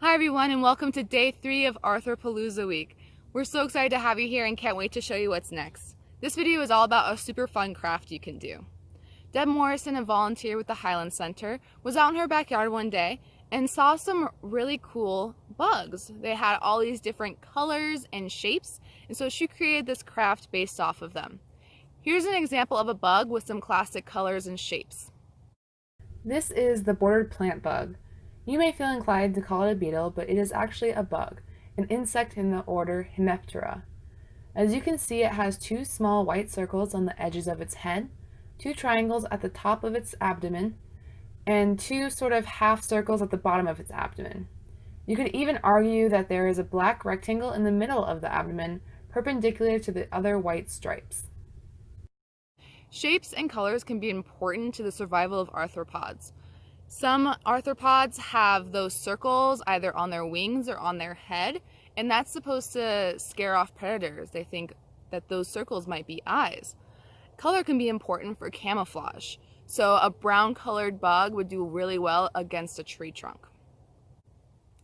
Hi everyone, and welcome to day 3 of Arthropalooza week. We're so excited to have you here and can't wait to show you what's next. This video is all about a super fun craft you can do. Deb Morrison, a volunteer with the Highlands Center, was out in her backyard one day and saw some really cool bugs. They had all these different colors and shapes, and so she created this craft based off of them. Here's an example of a bug with some classic colors and shapes. This is the bordered plant bug. You may feel inclined to call it a beetle, but it is actually a bug, an insect in the order Hemiptera. As you can see, it has two small white circles on the edges of its head, two triangles at the top of its abdomen, and two sort of half circles at the bottom of its abdomen. You could even argue that there is a black rectangle in the middle of the abdomen, perpendicular to the other white stripes. Shapes and colors can be important to the survival of arthropods. Some arthropods have those circles either on their wings or on their head, and that's supposed to scare off predators. They think that those circles might be eyes. Color can be important for camouflage. So a brown colored bug would do really well against a tree trunk.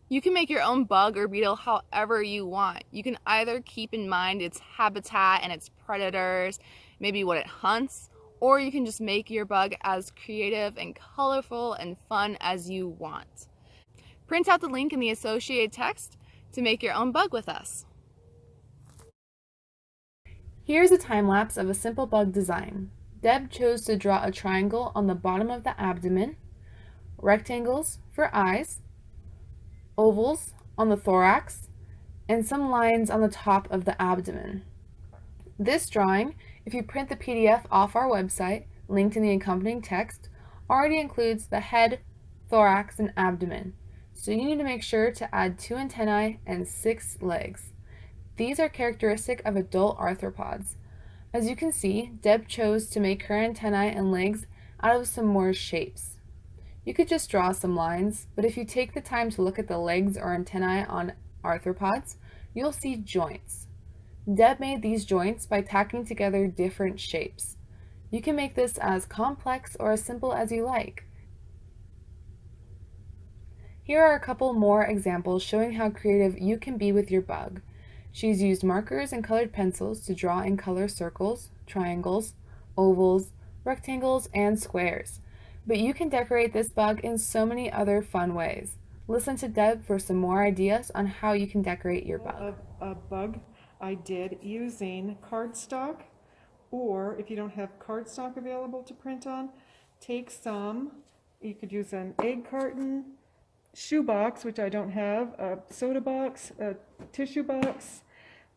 You can make your own bug or beetle however you want. You can either keep in mind its habitat and its predators, maybe what it hunts, or you can just make your bug as creative and colorful and fun as you want. Print out the link in the associated text to make your own bug with us. Here's a time lapse of a simple bug design. Deb chose to draw a triangle on the bottom of the abdomen, rectangles for eyes, ovals on the thorax, and some lines on the top of the abdomen. This drawing, if you print the PDF off our website, linked in the accompanying text, already includes the head, thorax, and abdomen, so you need to make sure to add 2 antennae and 6 legs. These are characteristic of adult arthropods. As you can see, Deb chose to make her antennae and legs out of some more shapes. You could just draw some lines, but if you take the time to look at the legs or antennae on arthropods, you'll see joints. Deb made these joints by tacking together different shapes. You can make this as complex or as simple as you like. Here are a couple more examples showing how creative you can be with your bug. She's used markers and colored pencils to draw and color circles, triangles, ovals, rectangles, and squares. But you can decorate this bug in so many other fun ways. Listen to Deb for some more ideas on how you can decorate your bug. A bug I did using cardstock, or if you don't have cardstock available to print on, take some. You could use an egg carton, shoebox, which I don't have, a soda box, a tissue box.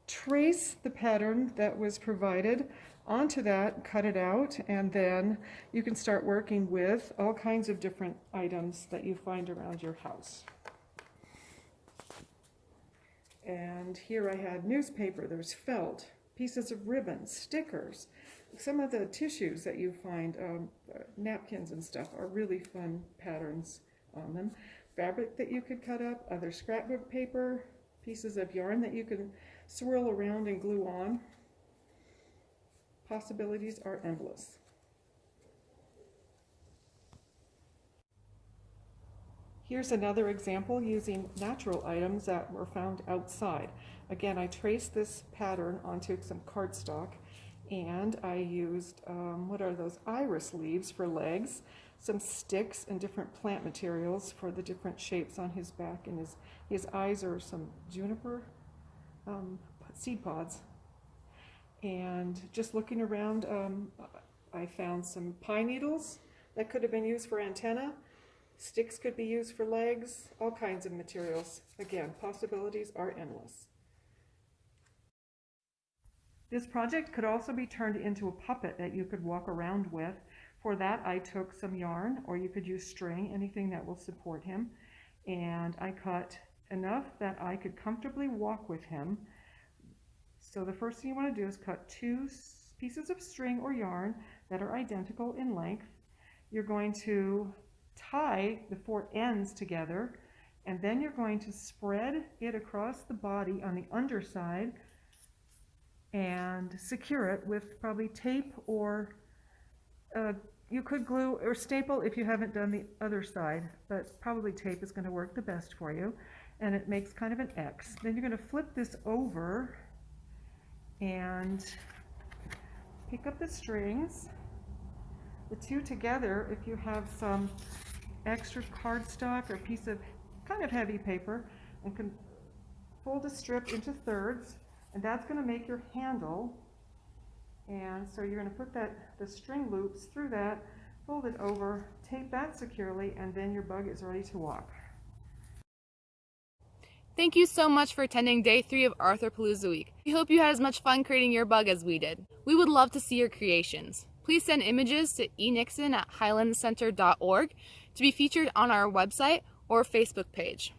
Trace the pattern that was provided onto that, cut it out, and then you can start working with all kinds of different items that you find around your house. And here I had newspaper, there's felt, pieces of ribbon, stickers. Some of the tissues that you find, napkins and stuff, are really fun patterns on them. Fabric that you could cut up, other scrapbook paper, pieces of yarn that you can swirl around and glue on. Possibilities are endless. Here's another example using natural items that were found outside. Again, I traced this pattern onto some cardstock, and I used, what are those, iris leaves for legs, some sticks and different plant materials for the different shapes on his back, and his eyes are some juniper seed pods. And just looking around, I found some pine needles that could have been used for antenna. Sticks could be used for legs, all kinds of materials. Again, possibilities are endless. This project could also be turned into a puppet that you could walk around with. For that, I took some yarn, or you could use string, anything that will support him, and I cut enough that I could comfortably walk with him. So the first thing you want to do is cut 2 pieces of string or yarn that are identical in length. You're going to tie the 4 ends together, and then you're going to spread it across the body on the underside and secure it with probably tape, or you could glue or staple if you haven't done the other side, but probably tape is going to work the best for you. and it makes kind of an X. Then you're going to flip this over and pick up the strings, the two together. If you have some extra cardstock or piece of kind of heavy paper, and can fold the strip into thirds, and that's going to make your handle. And so you're going to put the string loops through that, fold it over, tape that securely, and then your bug is ready to walk. Thank you so much for attending Day 3 of Arthropalooza Week. We hope you had as much fun creating your bug as we did. We would love to see your creations. Please send images to enixon@highlandscenter.org to be featured on our website or Facebook page.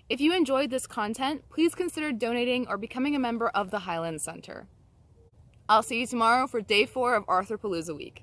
If you enjoyed this content, please consider donating or becoming a member of the Highlands Center. I'll see you tomorrow for Day 4 of Arthropalooza Week.